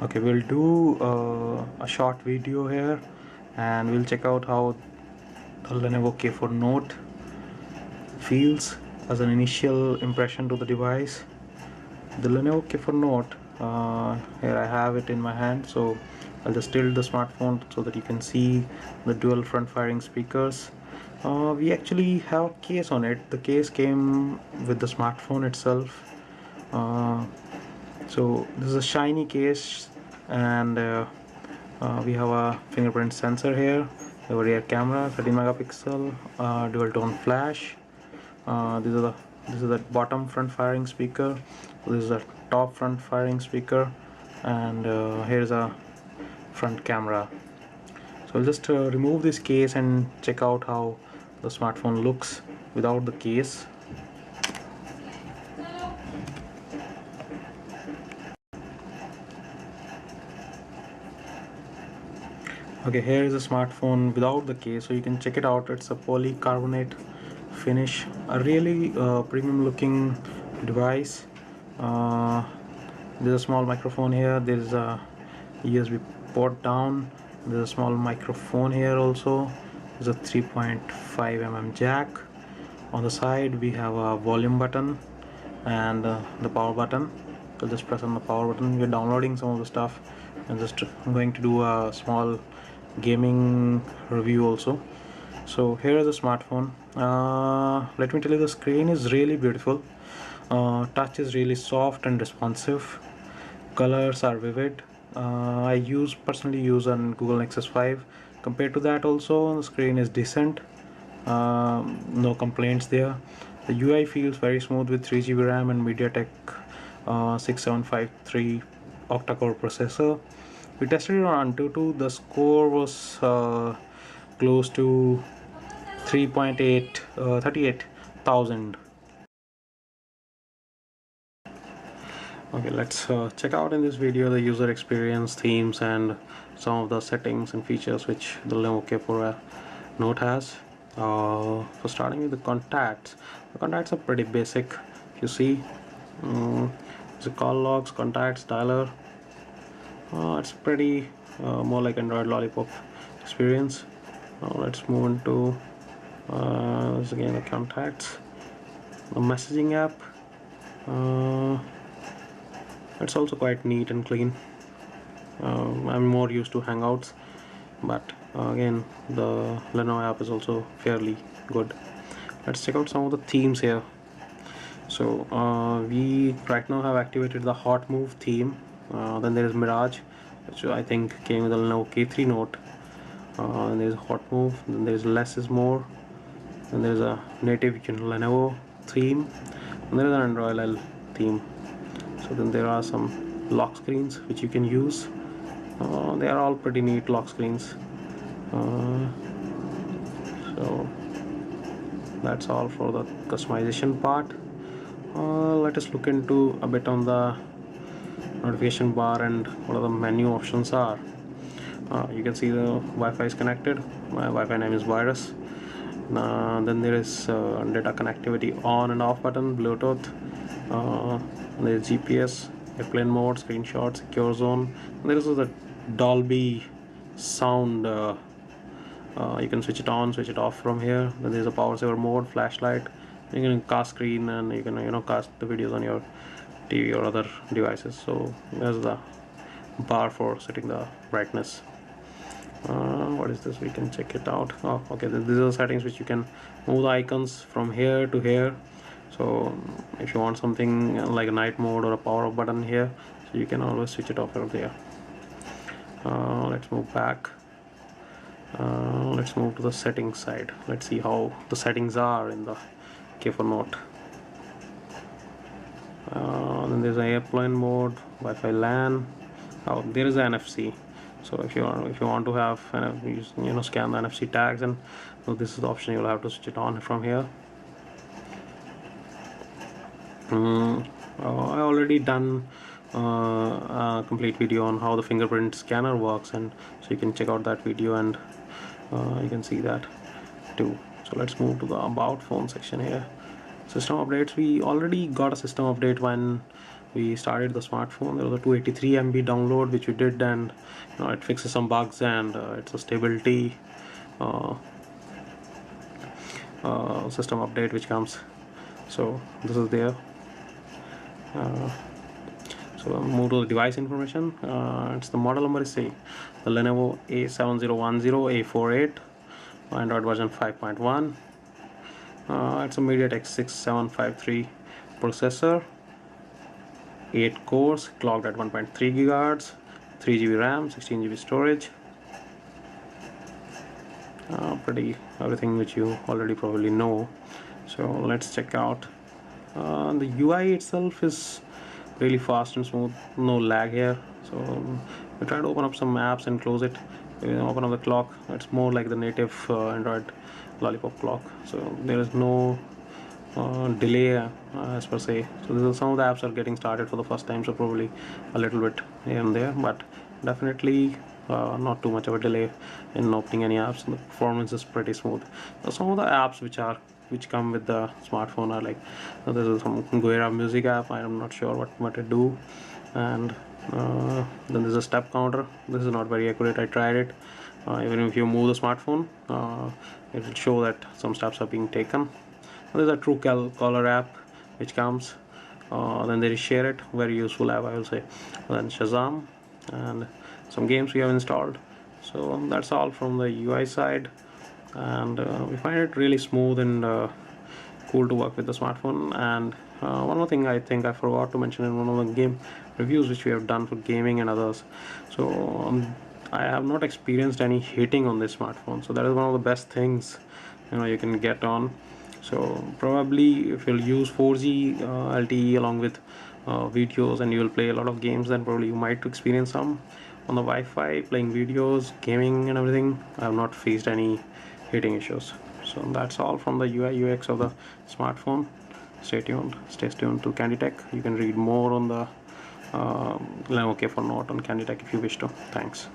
Okay, we'll do a short video here and we'll check out how the Lenovo K4 Note feels as an initial impression to the device. The Lenovo K4 Note, here I have it in my hand, so I'll just tilt the smartphone so that you can see the dual front firing speakers. We actually have a case on it. The case came with the smartphone itself. So this is a shiny case, and we have a fingerprint sensor here, a rear camera 13 megapixel, dual tone flash. This is the bottom front firing speaker. This is the top front firing speaker, and here's a front camera. So I'll just remove this case and check out how the smartphone looks without the case. Okay, here is a smartphone without the case, so you can check it out. It's a polycarbonate finish, a really premium looking device. There's a small microphone here, there's a USB port down, there's a small microphone here also, there's a 3.5 mm jack. On the side we have a volume button and the power button. So just press on the power button. We're downloading some of the stuff and just going to do a small gaming review also. So here is the smartphone. Let me tell you, the screen is really beautiful. Touch is really soft and responsive. Colors are vivid. I personally use on Google Nexus 5. Compared to that also, the screen is decent. No complaints there. The UI feels very smooth with 3 GB RAM and MediaTek 6753 octa-core processor. We tested it on Antutu. The score was close to 38,000. Okay, let's check out in this video the user experience, themes, and some of the settings and features which the Lenovo K4 Note has. For starting with the contacts are pretty basic. If you see, the call logs, contacts, dialer. It's pretty more like Android Lollipop experience. Let's move into this again, the contacts, the messaging app. It's also quite neat and clean. I'm more used to Hangouts, but again the Lenovo app is also fairly good. Let's check out some of the themes here. So we right now have activated the Hot Move theme. Then there is Mirage, which I think came with the Lenovo K3 Note. And there is Hot Move. Then there is Less is More. Then there is a native Lenovo theme. And there is an Android L theme. So then there are some lock screens which you can use. They are all pretty neat lock screens. So that's all for the customization part. Let us look into a bit on the notification bar and what the menu options are. You can see the Wi-Fi is connected. My Wi-Fi name is Virus. Then there is data connectivity on and off button, Bluetooth. There is GPS, airplane mode, screenshot, secure zone. And there is the Dolby sound. You can switch it on, switch it off from here. Then there is a power saver mode, flashlight. You can cast screen and you can cast the videos on your TV or other devices. So there's the bar for setting the brightness. What is this? We can check it out. Oh, okay, these are the settings which you can move the icons from here to here. So if you want something like a night mode or a power up button here, so you can always switch it off from there. Let's move back. Let's move to the settings side. Let's see how the settings are in the K4 Note. Then there's an airplane mode, Wi-Fi LAN. Oh, there is an NFC. So if you want to have scan the NFC tags, and so this is the option. You'll have to switch it on from here. I already done a complete video on how the fingerprint scanner works, and so you can check out that video and you can see that too. So let's move to the about phone section here. System updates. We already got a system update when we started the smartphone, there was a 283 MB download which we did, and it fixes some bugs, and it's a stability system update which comes. So this is there. So I'll move to the device information. It's the model number is the Lenovo A7010A48, Android version 5.1. It's a MediaTek 6753 processor, 8 cores, clocked at 1.3 GHz, 3 GB RAM, 16 GB storage. Pretty everything which you already probably know. So let's check out. The UI itself is really fast and smooth, no lag here. So we try to open up some apps and close it. Open up the clock. It's more like the native Android lollipop clock. So there is no delay as per se. So some of the apps are getting started for the first time, so probably a little bit here and there, but definitely not too much of a delay in opening any apps. The performance is pretty smooth. Some of the apps which come with the smartphone are like, this is some Guera music app. I am not sure what it do, and then there's a step counter. This is not very accurate. I tried it. Even if you move the smartphone, it will show that some steps are being taken. There's a Truecaller app which comes. Then there is Share It, very useful app, I will say. Then Shazam, and some games we have installed. So that's all from the UI side, and we find it really smooth and cool to work with the smartphone. And one more thing I think I forgot to mention in one of the game reviews which we have done for gaming and others. So I have not experienced any hitting on this smartphone, so that is one of the best things you can get on. So probably if you'll use 4G LTE along with videos, and you will play a lot of games, then probably you might experience some. On the Wi-Fi, playing videos, gaming and everything, I have not faced any hitting issues. So that's all from the UI UX of the smartphone. Stay tuned to Candy Tech. You can read more on the Lenovo K4 Note on Candy Tech if you wish to. Thanks.